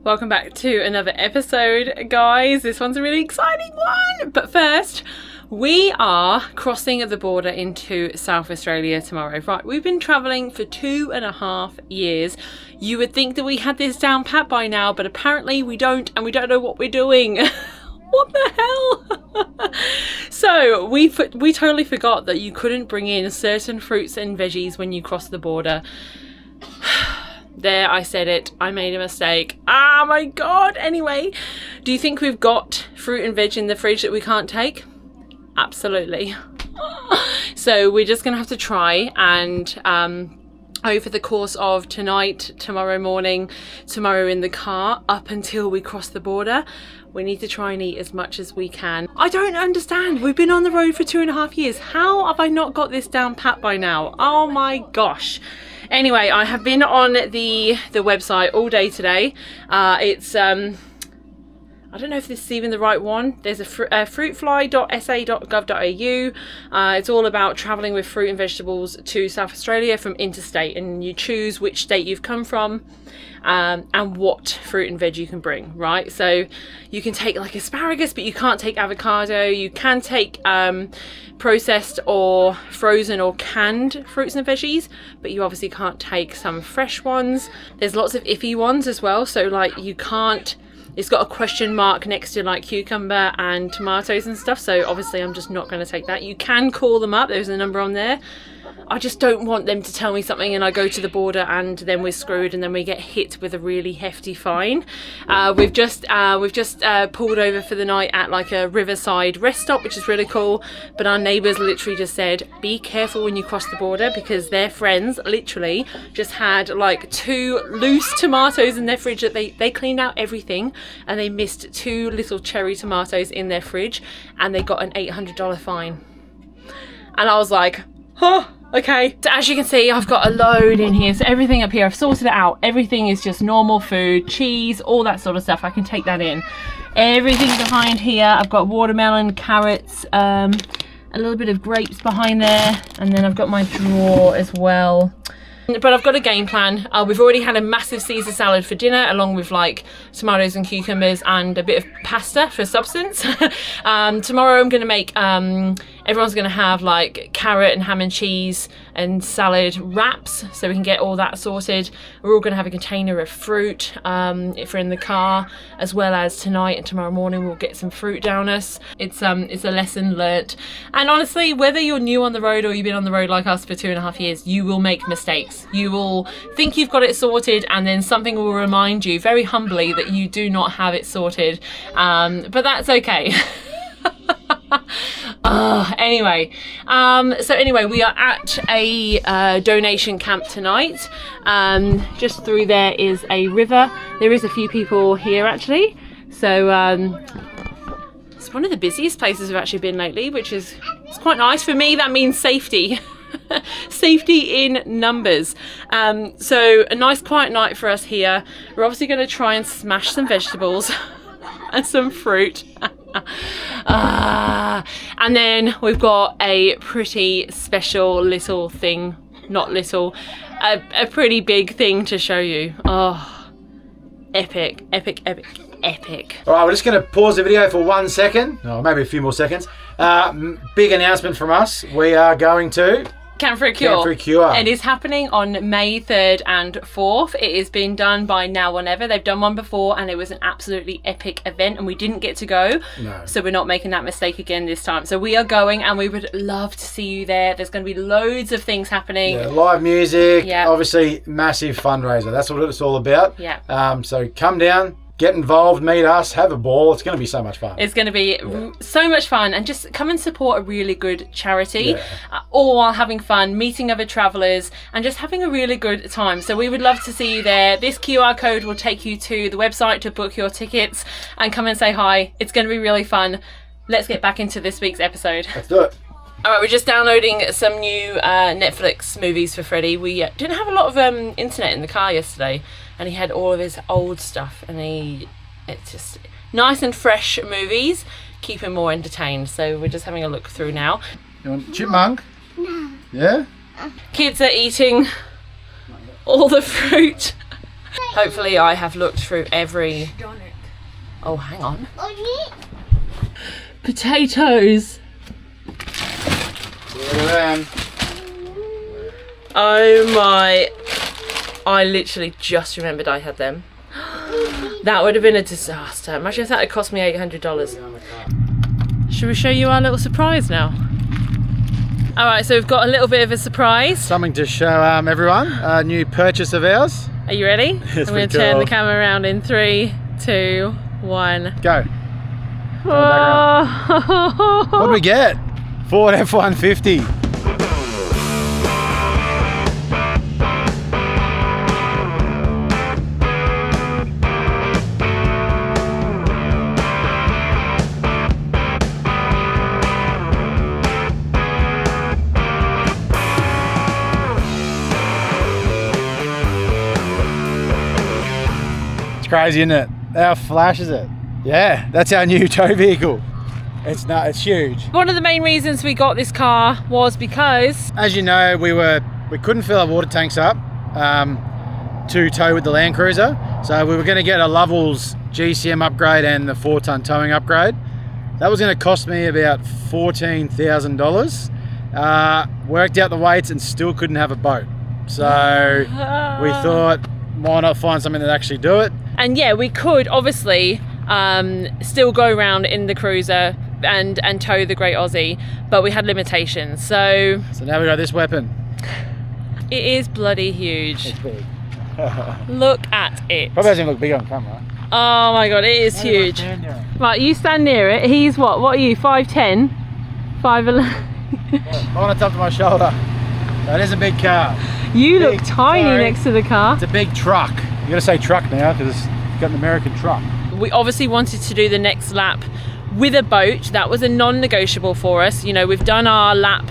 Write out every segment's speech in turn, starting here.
Welcome back to another episode, guys. This one's a really exciting one. But first, we are crossing the border into South Australia tomorrow. Right, we've been travelling for 2.5 years. You would think that we had this down pat by now, but apparently we don't, and we don't know what we're doing. What the hell? So we totally forgot that you couldn't bring in certain fruits and veggies when you cross the border. There, I said it. I made a mistake. Ah, my God. Anyway, do you think we've got fruit and veg in the fridge that we can't take? Absolutely. So we're just going to have to try and over the course of tonight, tomorrow morning, tomorrow in the car, up until we cross the border, we need to try and eat as much as we can. I don't understand. We've been on the road for 2.5 years. How have I not got this down pat by now? Oh my gosh. Anyway, I have been on the website all day today. It's I don't know if this is even the right one. There's a fruitfly.sa.gov.au. It's all about travelling with fruit and vegetables to South Australia from interstate, and you choose which state you've come from and what fruit and veg you can bring, right? So you can take like asparagus, but you can't take avocado. You can take processed or frozen or canned fruits and veggies, but you obviously can't take some fresh ones. There's lots of iffy ones as well, so like you can't, it's got a question mark next to like cucumber and tomatoes and stuff, so obviously I'm just not going to take that. You can call them up, there's a number on there. I just don't want them to tell me something and I go to the border and then we're screwed and then we get hit with a really hefty fine. We've just pulled over for the night at like a riverside rest stop, which is really cool, but our neighbours literally just said be careful when you cross the border, because their friends literally just had like 2 loose tomatoes in their fridge that they cleaned out everything and they missed 2 little cherry tomatoes in their fridge and they got an $800 fine. And I was like, huh. Okay, so as you can see, I've got a load in here. So everything up here, I've sorted it out. Everything is just normal food, cheese, all that sort of stuff. I can take that in. Everything behind here, I've got watermelon, carrots, a little bit of grapes behind there. And then I've got my drawer as well. But I've got a game plan. We've already had a massive Caesar salad for dinner, along with like tomatoes and cucumbers and a bit of pasta for substance. Tomorrow I'm going to make, everyone's going to have like carrot and ham and cheese and salad wraps, so we can get all that sorted. We're all going to have a container of fruit if we're in the car, as well as tonight and tomorrow morning we'll get some fruit down us. It's a lesson learnt. And honestly, whether you're new on the road or you've been on the road like us for 2.5 years, you will make mistakes. You will think you've got it sorted and then something will remind you very humbly that you do not have it sorted, but that's okay. Anyway, we are at a donation camp tonight. Just through there is a river. There is a few people here actually, so it's one of the busiest places we've actually been lately, which is, it's quite nice. For me, that means safety. Safety in numbers. So a nice quiet night for us here. We're obviously going to try and smash some vegetables and some fruit. And then we've got a pretty special little thing, not little, a pretty big thing to show you. Oh, epic, epic, epic, epic. All right, we're just going to pause the video for 1 second, or maybe a few more seconds. Big announcement from us. We are going to Camp for a Cure. Camp for a Cure. It is happening on May 3rd and 4th. It is being done by Now or Never. They've done one before and it was an absolutely epic event and we didn't get to go. No. So we're not making that mistake again this time. So we are going and we would love to see you there. There's going to be loads of things happening. Yeah, live music, obviously massive fundraiser. That's what it's all about. Yeah. So come down. Get involved, meet us, have a ball. It's going to be so much fun. It's going to be so much fun, and just come and support a really good charity, all while having fun, meeting other travellers, and just having a really good time. So we would love to see you there. This QR code will take you to the website to book your tickets and come and say hi. It's going to be really fun. Let's get back into this week's episode. Let's do it. All right, we're just downloading some new Netflix movies for Freddie. We didn't have a lot of internet in the car yesterday, and he had all of his old stuff, and it's just nice and fresh movies, keep him more entertained. So we're just having a look through now. You want chipmunk? No. Yeah? Kids are eating all the fruit Hopefully I have looked through every... Oh, hang on. Potatoes. Oh my... I literally just remembered I had them. That would have been a disaster. Imagine if that had cost me $800. Should we show you our little surprise now? Alright, so we've got a little bit of a surprise. Something to show everyone, a new purchase of ours. Are you ready? I'm going to turn the camera around in 3, 2, 1. Go. Oh. What do we get? Ford F-150. Crazy, isn't it? How flash is it? Yeah, that's our new tow vehicle. It's huge. One of the main reasons we got this car was because, as you know, we couldn't fill our water tanks up to tow with the Land Cruiser, so we were going to get a Lovell's GCM upgrade and the 4-ton towing upgrade. That was going to cost me about $14,000. Worked out the weights and still couldn't have a boat, so we thought, why not find something that actually do it? And yeah, we could obviously still go around in the cruiser and tow the Great Aussie, but we had limitations. So now we got this weapon. It is bloody huge. It's big. Look at it. Probably doesn't look big on camera. Oh my god, it is huge. Right, you stand near it. He's what are you, 5'10"? 5'11"? On the top of my shoulder. That is a big car. You look tiny next to the car. It's a big truck. You gotta say truck now because it's got an American truck. We obviously wanted to do the next lap with a boat. That was a non-negotiable for us. You know, we've done our lap,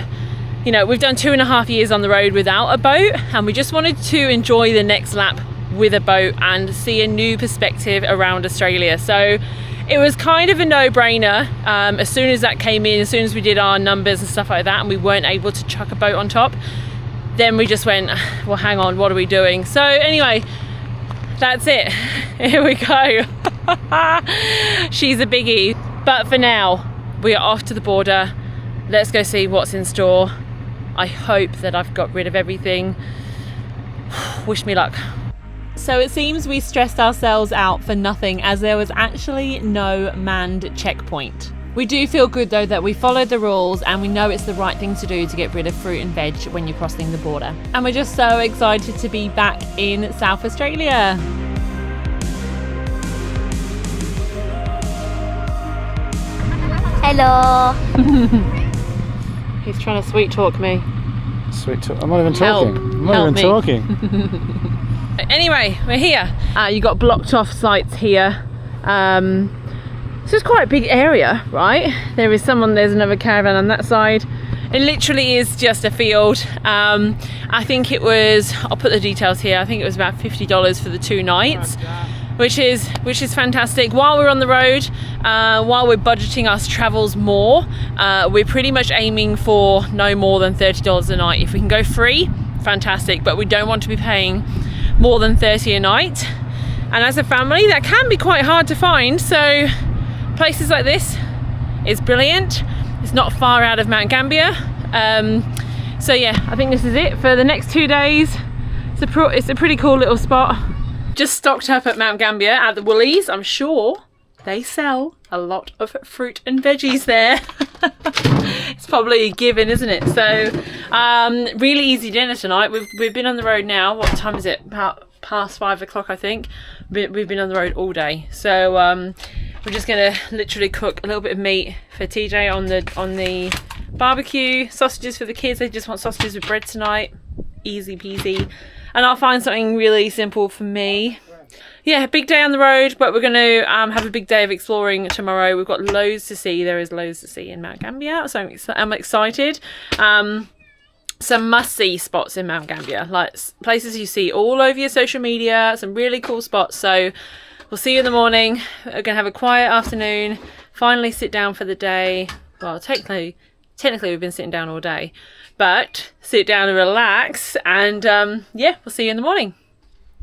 you know, we've done 2.5 years on the road without a boat, and we just wanted to enjoy the next lap with a boat and see a new perspective around Australia. So it was kind of a no-brainer. As soon as that came in, as soon as we did our numbers and stuff like that, and we weren't able to chuck a boat on top, then we just went, well, hang on, what are we doing? So anyway, that's it. Here we go. She's a biggie. But for now, we are off to the border. Let's go see what's in store. I hope that I've got rid of everything. Wish me luck. So it seems we stressed ourselves out for nothing, as there was actually no manned checkpoint. We do feel good though that we followed the rules, and we know it's the right thing to do to get rid of fruit and veg when you're crossing the border. And we're just so excited to be back in South Australia. Hello. He's trying to sweet talk me. Sweet talk? I'm not even talking. I'm not even talking. Anyway, we're here. You got blocked off sites here. So it's quite a big area, right? There's another caravan on that side. It literally is just a field. I think it was, I'll put the details here, I think it was about $50 for the 2 nights, which is fantastic. While we're on the road, while we're budgeting our travels more, we're pretty much aiming for no more than $30 a night. If we can go free, fantastic, but we don't want to be paying more than $30 a night. And as a family, that can be quite hard to find, so places like this is brilliant. It's not far out of Mount Gambier. So yeah, I think this is it for the next 2 days. It's a pretty cool little spot. Just stocked up at Mount Gambier at the Woolies. I'm sure they sell a lot of fruit and veggies there. It's probably a given, isn't it? So really easy dinner tonight. We've been on the road now. What time is it? About past 5 o'clock, I think. We've been on the road all day. So we're just gonna literally cook a little bit of meat for TJ on the barbecue. Sausages for the kids. They just want sausages with bread tonight. Easy peasy. And I'll find something really simple for me. Yeah, big day on the road, but we're going to have a big day of exploring tomorrow. We've got loads to see. There is loads to see in Mount Gambier, so I'm excited. Some must-see spots in Mount Gambier, like places you see all over your social media, some really cool spots. So we'll see you in the morning. We're going to have a quiet afternoon, finally sit down for the day. Well, technically we've been sitting down all day, but sit down and relax, and yeah, we'll see you in the morning.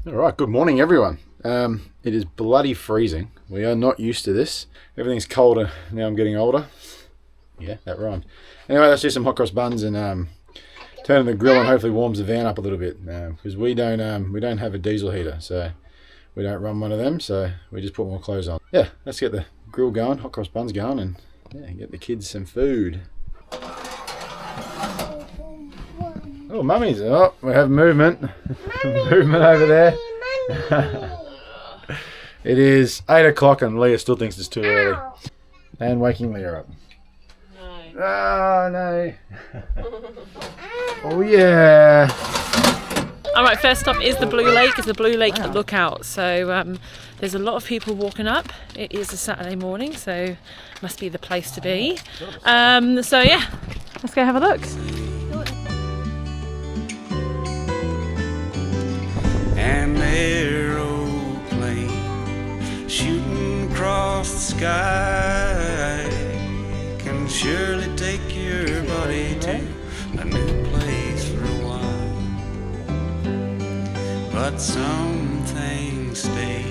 Alright, good morning everyone. It is bloody freezing. We are not used to this. Everything's colder now I'm getting older. Yeah, that rhymed. Anyway, let's do some hot cross buns and turn the grill and hopefully warms the van up a little bit. Because we don't have a diesel heater, so we don't run one of them, so we just put more clothes on. Yeah, let's get the grill going, hot cross buns going, and yeah, get the kids some food. Oh, mummy's up. We have movement. Movement over there. It is 8 o'clock and Leah still thinks it's too early. And waking Leah up. No. Oh, no. Oh, yeah. Alright, first stop is the Blue Lake. It's the Blue Lake Lookout. So there's a lot of people walking up. It is a Saturday morning, so must be the place to be. So yeah, let's go have a look. An aeroplane shooting across the sky can surely take your body to a new place for a while. But some things stay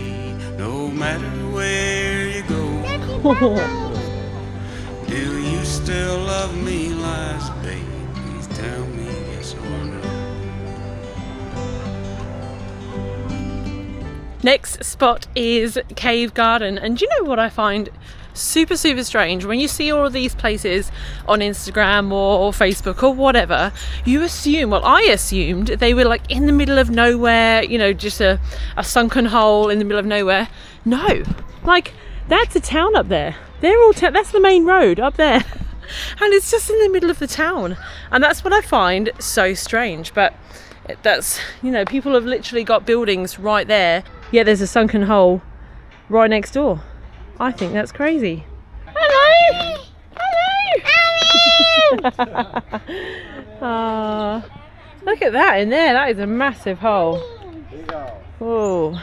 no matter where you go. Do you still love me, lies, babe? Please tell me yes or no. Next spot is Cave Garden, and do you know what I find super strange? When you see all of these places on Instagram or Facebook or whatever, you assume, well, I assumed they were like in the middle of nowhere, you know, just a sunken hole in the middle of nowhere. No, like that's a town up there. They're all that's the main road up there, and it's just in the middle of the town, and that's what I find so strange. But that's, you know, people have literally got buildings right there, yet there's a sunken hole right next door. I think that's crazy. Hello! Hello! Look at that in there. That is a massive hole. Oh.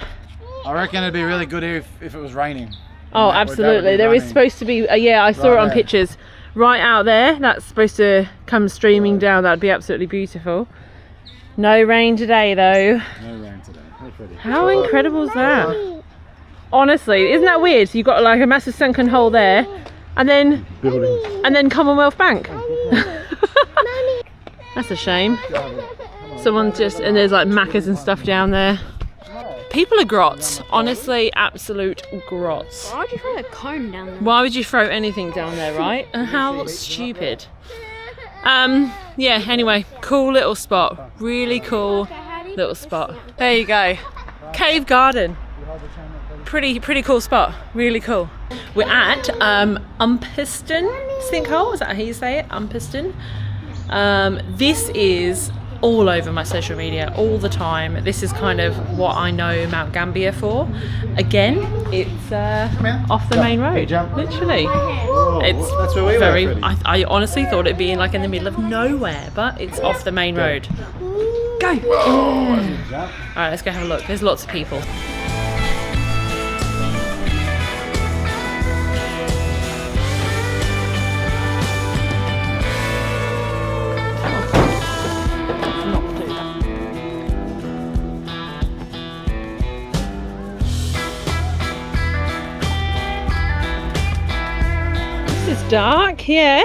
I reckon it'd be really good if it was raining. Oh, absolutely. There is supposed to be, yeah, I saw it on pictures. Right out there, that's supposed to come streaming down. That'd be absolutely beautiful. No rain today though. No rain today. Hey, Freddie. How incredible is that? Honestly, isn't that weird? So you've got like a massive sunken hole there, and then Buildings. and then Commonwealth Bank. That's a shame. Someone just, and there's like Maccas and stuff down there. People are grots. Honestly, absolute grots. Why would you throw a cone down there? Why would you throw anything down there, right? And how stupid. Yeah, anyway, cool little spot. Really cool little spot. There you go. Cave Garden. Pretty cool spot. Really cool. We're at Umpherston Sinkhole. Is that how you say it? Umpherston. This is all over my social media all the time. This is kind of what I know Mount Gambier for. Again, it's off the main road. Literally. It's That's where we very. were, Freddie. I honestly thought it'd be like in the middle of nowhere, but it's off the main road. Go. All right, let's go have a look. There's lots of people. It's dark, yeah.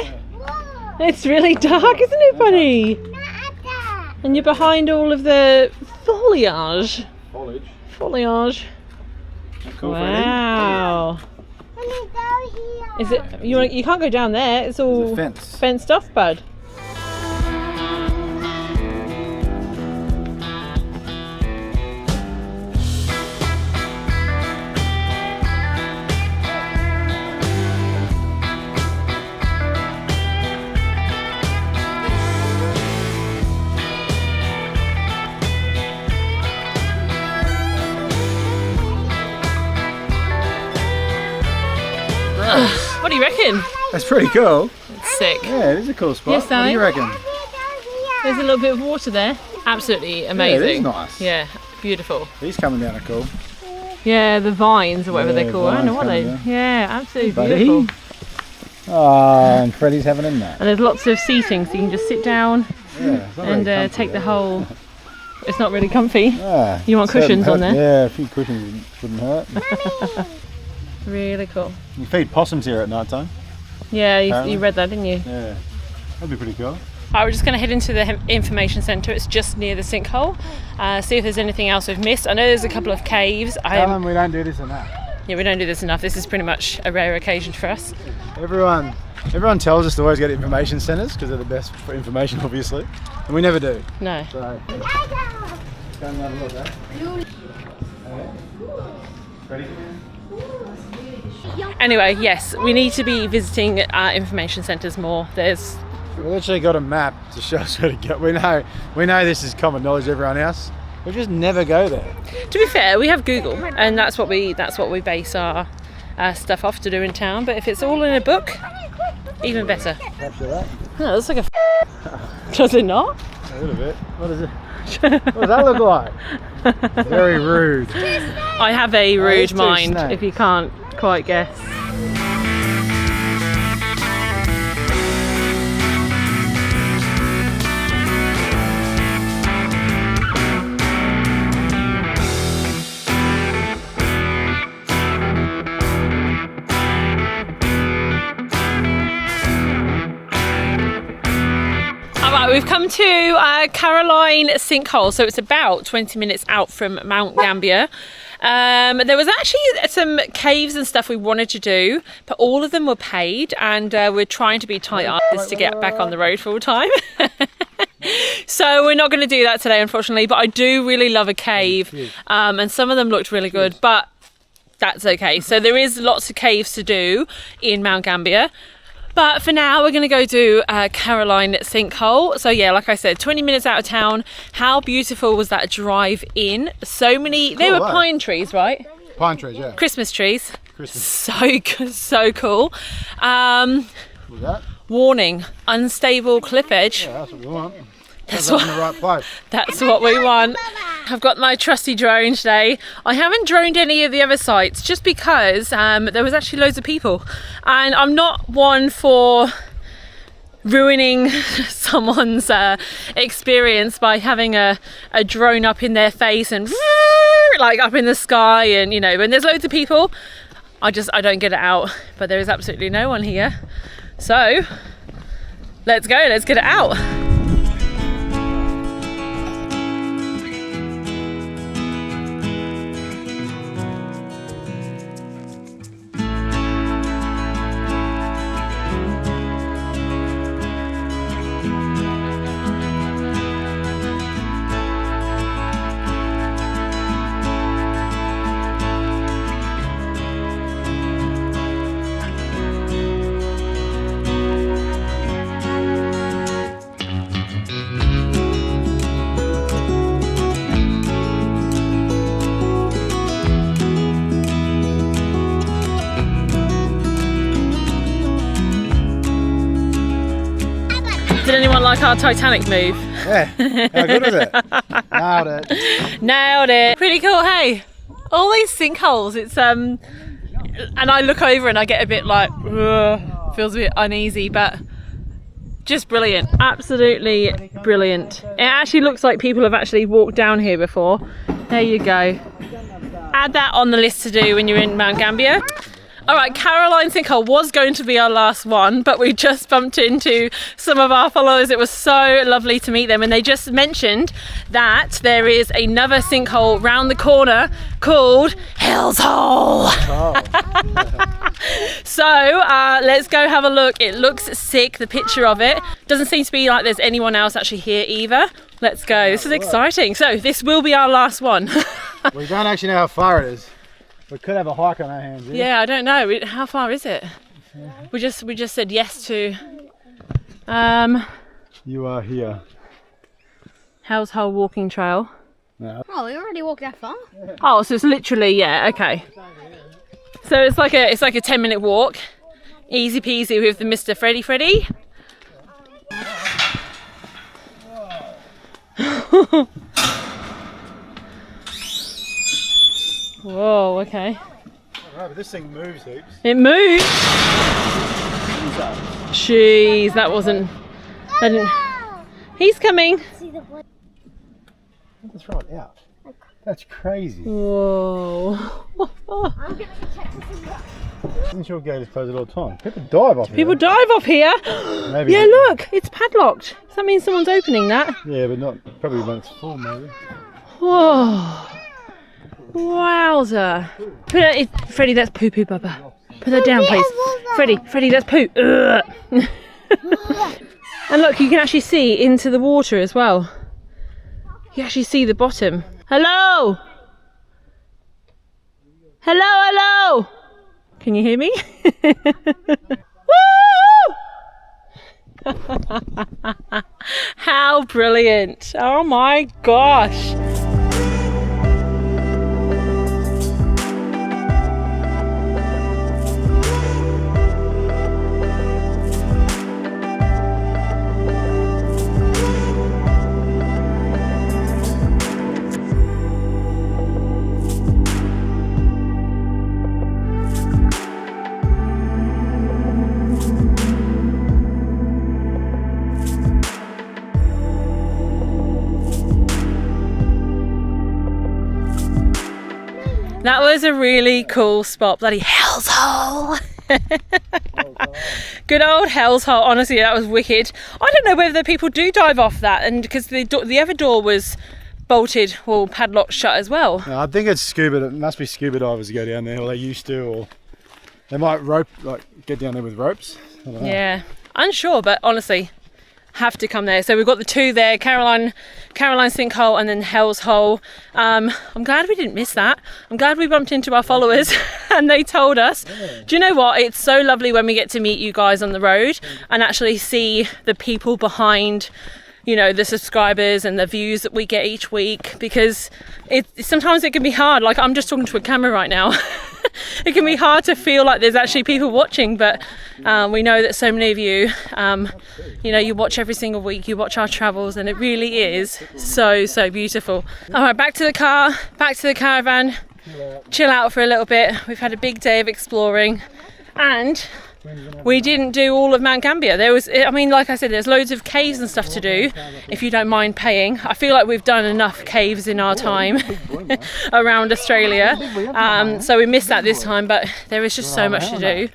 It's really dark, isn't it, buddy? And you're behind all of the foliage. Foliage. Cool, Wow. Is it? You can't go down there. It's all fence. fenced off, bud. What do you reckon? That's pretty cool. It's sick. Yeah, it is a cool spot. Yes, What do darling. you reckon? There's a little bit of water there. Absolutely amazing. Yeah, it is nice. Yeah, beautiful. These coming down are cool. Yeah, the vines or whatever Yeah, they're called. I don't know what they. vines coming Yeah, absolutely Buddy. beautiful. Oh, and Freddie's having a nap. And there's lots of seating, so you can just sit down Yeah, it's not very and comfy, take the though. whole It's not really comfy. Ah, You want cushions on there? Yeah, a few cushions wouldn't hurt. Really cool. You feed possums here at night time. Yeah, you read that, didn't you? Yeah, that'd be pretty cool. Alright, we're just going to head into the information centre. It's just near the sinkhole. See if there's anything else we've missed. I know there's a couple of caves. Tell them we don't do this enough. Yeah, we don't do this enough. This is pretty much a rare occasion for us. Everyone tells us to always go to information centres because they're the best for information, obviously, and we never do. No. So, go and have a look, eh? Ready? Anyway, yes, we need to be visiting information centres more. We've actually got a map to show us where to go. We know this is common knowledge to everyone else. We just never go there. To be fair, we have Google, and that's what we base our stuff off to do in town. But if it's all in a book, even better. Capture that. Oh, that's like a. Does it not? A little bit. What is it? What does that look like? Very rude. I have a rude mind, if you can't quite guess. We've come to Caroline Sinkhole, so it's about 20 minutes out from Mount Gambier. There was actually some caves and stuff we wanted to do, but all of them were paid, and we're trying to be tight-arses to get back on the road full time. So we're not going to do that today, unfortunately, but I do really love a cave, and some of them looked really good, but that's okay. So there is lots of caves to do in Mount Gambier. But for now, we're going to go do Caroline Sinkhole. So yeah, like I said, 20 minutes out of town. How beautiful was that drive in? So many, they were pine trees, right? Pine trees, yeah. Christmas trees. Christmas. So cool. What's that? Warning, unstable cliff edge. Yeah, that's what we want. That's in the right place. That's what we want. I've got my trusty drone today. I haven't droned any of the other sites just because there was actually loads of people, and I'm not one for ruining someone's experience by having a drone up in their face and like up in the sky, and you know, when there's loads of people, I don't get it out. But there is absolutely no one here, so let's go, let's get it out. Did anyone like our Titanic move? Yeah, how good was it? Nailed it. Nailed it. Pretty cool, hey? All these sinkholes, it's and I look over and I get a bit like, feels a bit uneasy, but just brilliant. Absolutely brilliant. It actually looks like people have actually walked down here before. There you go. Add that on the list to do when you're in Mount Gambier. Alright, Caroline Sinkhole was going to be our last one, but we just bumped into some of our followers. It was so lovely to meet them, and they just mentioned that there is another sinkhole round the corner called Hell's Hole. So let's go have a look. It looks sick, the picture of it. Doesn't seem to be like there's anyone else actually here either. Let's go. This is exciting. So this will be our last one. We don't actually know how far it is. We could have a hike on our hands. Yeah, I don't know. How far is it? Yeah. We just said yes to. You are here. Hell's Hole walking trail. No. Oh, we already walked that far. Oh, so it's literally, yeah, okay. So it's like a 10-minute walk, easy peasy with the Mr. Freddie. Whoa, okay. Alright, but this thing moves heaps. It moves. Jeez, that wasn't. I didn't. He's coming. That's right out. That's crazy. Whoa. I'm gonna go check this out. Isn't your gate is closed all the time? People dive off here. People dive off here. Maybe. Yeah, look, it's padlocked. Does that mean someone's opening that? Yeah, but not probably when it's full, maybe. Whoa. Wowza. Put it, Freddie, that's poo poo, Bubba. Put that down, please. Freddie, that's poo. Ugh. And look, you can actually see into the water as well. You actually see the bottom. Hello? Hello? Can you hear me? Woo! How brilliant. Oh my gosh. That was a really cool spot. Bloody Hell's Hole. Good old Hell's Hole. Honestly, that was wicked. I don't know whether the people do dive off that, and because the other door was bolted or padlocked shut as well. No, I think it's scuba. It must be scuba divers who go down there, or they used to, or they might get down there with ropes. I don't know. Yeah, unsure, but honestly, have to come there. So we've got the two there, Caravan Sinkhole and then Hell's Hole. I'm glad we didn't miss that. I'm glad we bumped into our followers and they told us. Do you know what? It's so lovely when we get to meet you guys on the road and actually see the people behind, you know, the subscribers and the views that we get each week, because sometimes it can be hard. Like, I'm just talking to a camera right now. It can be hard to feel like there's actually people watching, but we know that so many of you, you know, you watch every single week, you watch our travels, and it really is so beautiful. All right, back to the car, back to the caravan, chill out for a little bit. We've had a big day of exploring, and we didn't do all of Mount Gambier. There was, I mean, like I said, there's loads of caves and stuff to do if you don't mind paying. I feel like we've done enough caves in our time around Australia, so we missed that this time, but there is just so much to do.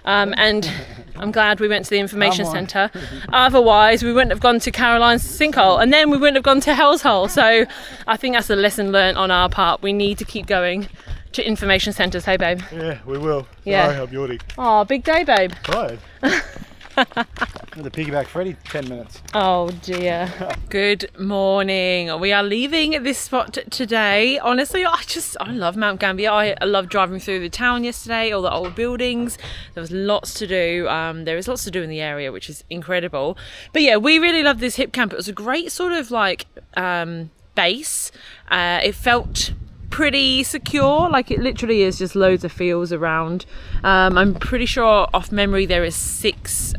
And I'm glad we went to the information centre. Otherwise, we wouldn't have gone to Caroline's Sinkhole, and then we wouldn't have gone to Hell's Hole. So I think that's a lesson learnt on our part. We need to keep going to information centres. Hey, babe? Yeah, we will. Yeah. Sorry, I'm Yordi. Oh, big day, babe. Tired. The piggyback Freddie, 10 minutes. Oh dear. Good morning. We are leaving this spot today. Honestly, I love Mount Gambier. I love driving through the town yesterday, all the old buildings. There was lots to do. There is lots to do in the area, which is incredible. But yeah, we really loved this hip camp. It was a great sort of like base. It felt pretty secure, like it literally is just loads of fields around. I'm pretty sure off memory there is 6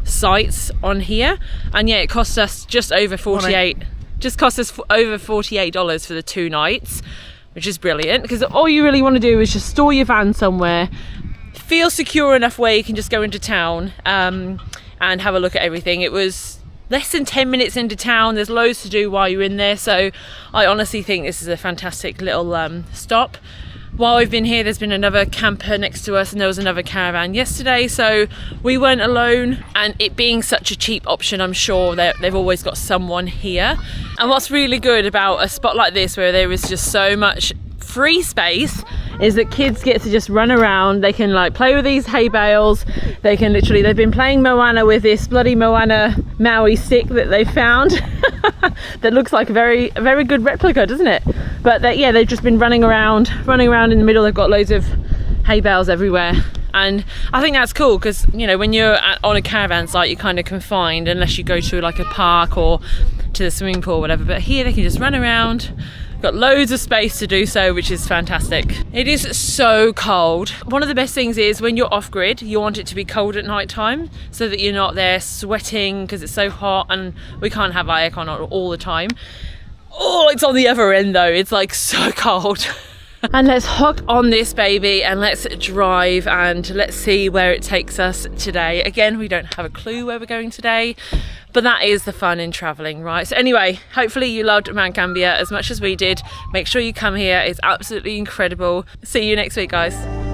sites on here, and yeah, it cost us just over $48 for the 2 nights, which is brilliant, because all you really want to do is just store your van somewhere, feel secure enough where you can just go into town and have a look at everything. It was less than 10 minutes into town. There's loads to do while you're in there, so I honestly think this is a fantastic little stop. While we've been here, there's been another camper next to us, and there was another caravan yesterday, so we weren't alone. And it being such a cheap option, I'm sure that they've always got someone here. And what's really good about a spot like this, where there is just so much free space, is that kids get to just run around. They can like play with these hay bales. They can literally, they've been playing Moana with this bloody Moana Maui stick that they found that looks like a very good replica, doesn't it? But yeah, they've just been running around in the middle. They've got loads of hay bales everywhere, and I think that's cool, because you know, when you're on a caravan site, you're kind of confined unless you go to like a park or to the swimming pool or whatever. But here they can just run around. Got loads of space to do so, which is fantastic. It is so cold. One of the best things is when you're off grid, you want it to be cold at night time, so that you're not there sweating because it's so hot, and we can't have aircon on all the time. Oh, it's on the other end though. It's like so cold. And let's hop on this baby and let's drive and let's see where it takes us today. Again, we don't have a clue where we're going today, but that is the fun in traveling, right? So anyway, hopefully you loved Mount Gambier as much as we did. Make sure you come here, it's absolutely incredible. See you next week, guys.